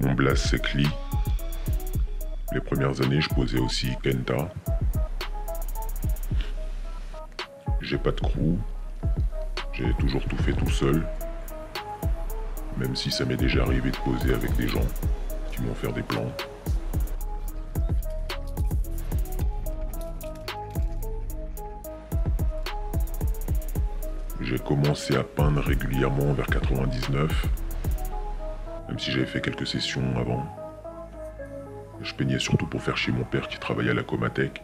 Mon blast c'est Lee. Les premières années, je posais aussi Kenta. J'ai pas de crew. J'ai toujours tout fait tout seul. Même si ça m'est déjà arrivé de poser avec des gens qui m'ont fait des plans. J'ai commencé à peindre régulièrement vers 99, même si j'avais fait quelques sessions avant. Je peignais surtout pour faire chier mon père qui travaillait à la Comatec.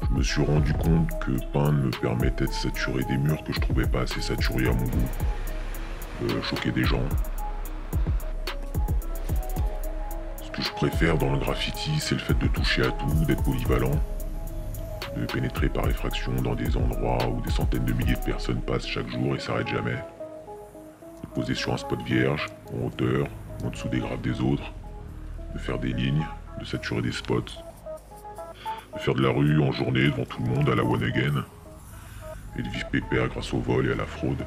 Je me suis rendu compte que peindre me permettait de saturer des murs que je trouvais pas assez saturés à mon goût, de choquer des gens. Ce que je préfère dans le graffiti, c'est le fait de toucher à tout, d'être polyvalent, de pénétrer par effraction dans des endroits où des centaines de milliers de personnes passent chaque jour et s'arrêtent jamais. De poser sur un spot vierge, en hauteur, en dessous des graves des autres, de faire des lignes, de saturer des spots, de faire de la rue en journée devant tout le monde à la one again, et de vivre pépère grâce au vol et à la fraude.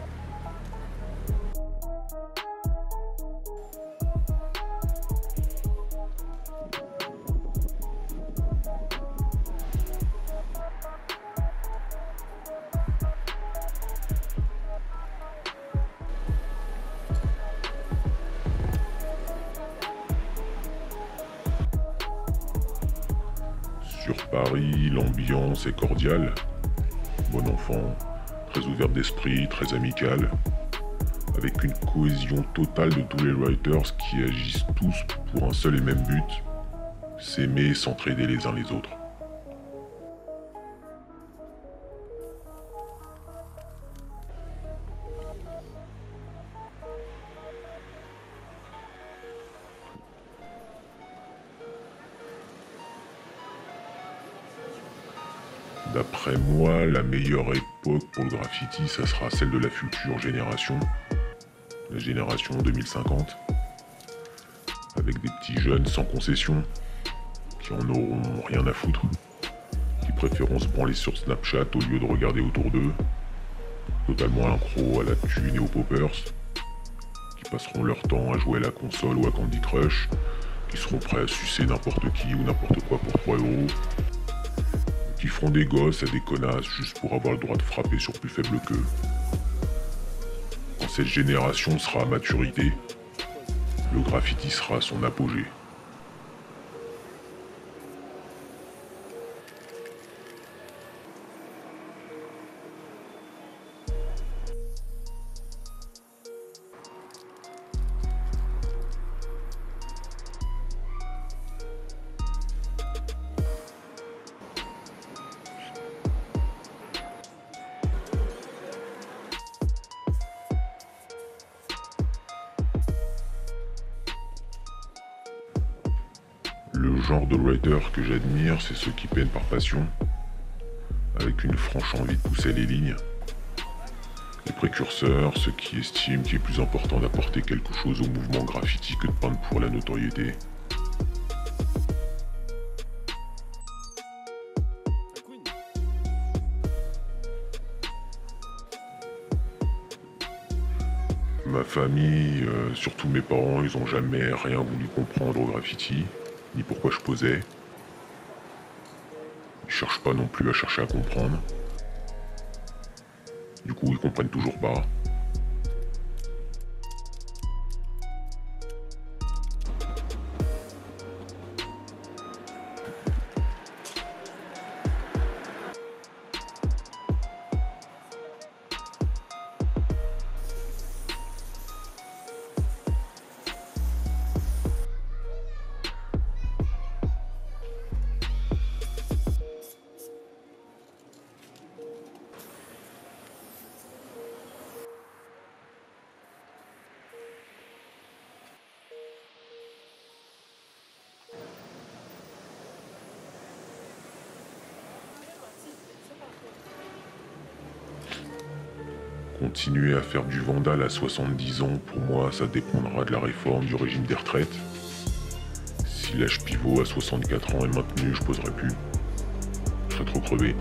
Sur Paris, l'ambiance est cordiale, bon enfant, très ouverte d'esprit, très amicale, avec une cohésion totale de tous les writers qui agissent tous pour un seul et même but, s'aimer et s'entraider les uns les autres. D'après moi, la meilleure époque pour le graffiti, ça sera celle de la future génération, la génération 2050, avec des petits jeunes sans concession, qui en auront rien à foutre, qui préféreront se branler sur Snapchat au lieu de regarder autour d'eux, totalement accros à la thune et aux poppers, qui passeront leur temps à jouer à la console ou à Candy Crush, qui seront prêts à sucer n'importe qui ou n'importe quoi pour 3 euros, qui feront des gosses à des connasses juste pour avoir le droit de frapper sur plus faible qu'eux. Quand cette génération sera à maturité, le graffiti sera à son apogée. Le genre de writer que j'admire, c'est ceux qui peignent par passion, avec une franche envie de pousser les lignes. Les précurseurs, ceux qui estiment qu'il est plus important d'apporter quelque chose au mouvement graffiti que de peindre pour la notoriété. Ma famille, surtout mes parents, ils ont jamais rien voulu comprendre au graffiti, ni pourquoi je posais. Ils cherchent pas non plus à chercher à comprendre. Du coup, ils comprennent toujours pas. Continuer à faire du vandal à 70 ans, pour moi, ça dépendra de la réforme du régime des retraites. Si l'âge pivot à 64 ans est maintenu, je poserai plus. Je serai trop crevé.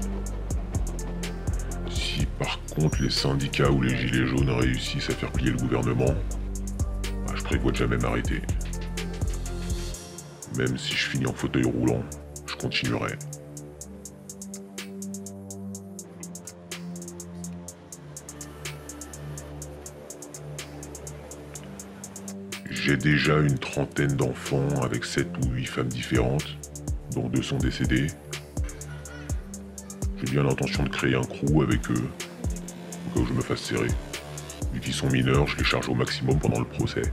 Si par contre les syndicats ou les gilets jaunes réussissent à faire plier le gouvernement, je prévois de jamais m'arrêter. Même si je finis en fauteuil roulant, je continuerai. J'ai déjà une trentaine d'enfants avec 7 ou 8 femmes différentes, dont 2 sont décédées. J'ai bien l'intention de créer un crew avec eux, au cas où je me fasse serrer. Vu qu'ils sont mineurs, je les charge au maximum pendant le procès.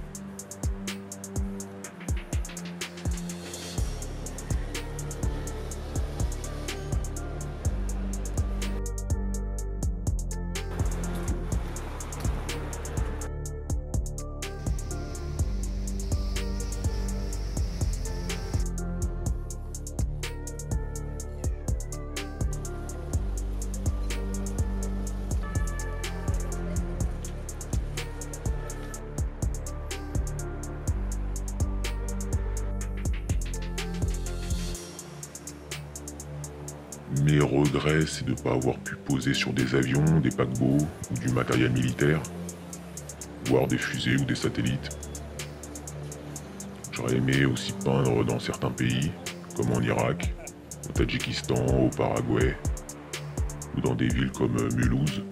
Mes regrets, c'est de ne pas avoir pu poser sur des avions, des paquebots ou du matériel militaire, voire des fusées ou des satellites. J'aurais aimé aussi peindre dans certains pays, comme en Irak, au Tadjikistan, au Paraguay, ou dans des villes comme Mulhouse.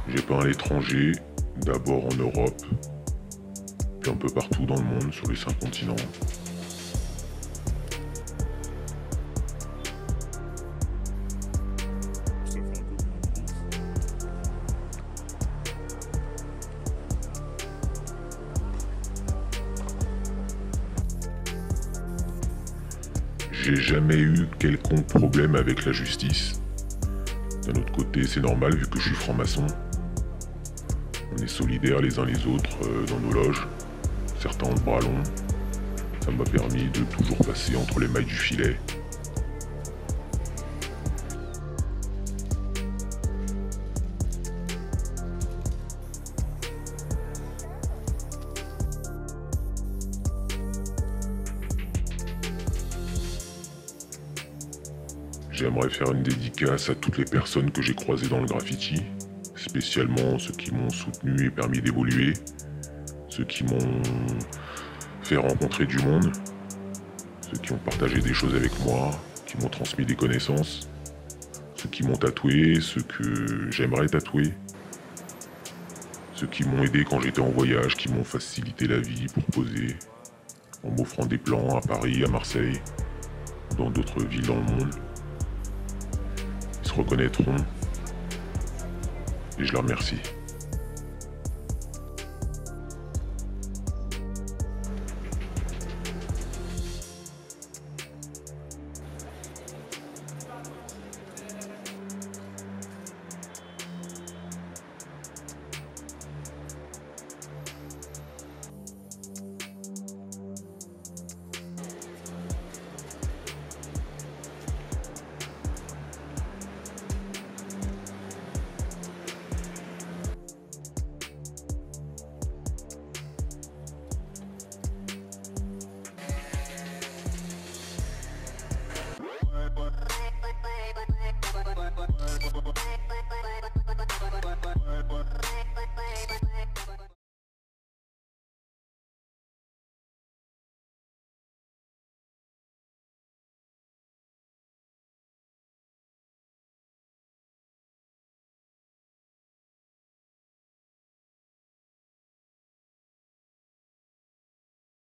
J'ai peint à l'étranger, d'abord en Europe, puis un peu partout dans le monde, sur les 5 continents. J'ai jamais eu quelconque problème avec la justice. D'un autre côté, c'est normal vu que je suis franc-maçon. On est solidaires les uns les autres dans nos loges. Certains ont le bras long. Ça m'a permis de toujours passer entre les mailles du filet. J'aimerais faire une dédicace à toutes les personnes que j'ai croisées dans le graffiti, spécialement ceux qui m'ont soutenu et permis d'évoluer, ceux qui m'ont fait rencontrer du monde, ceux qui ont partagé des choses avec moi, qui m'ont transmis des connaissances, ceux qui m'ont tatoué, ceux que j'aimerais tatouer, ceux qui m'ont aidé quand j'étais en voyage, qui m'ont facilité la vie pour poser, en m'offrant des plans à Paris, à Marseille, dans d'autres villes dans le monde. Ils se reconnaîtront et je leur remercie.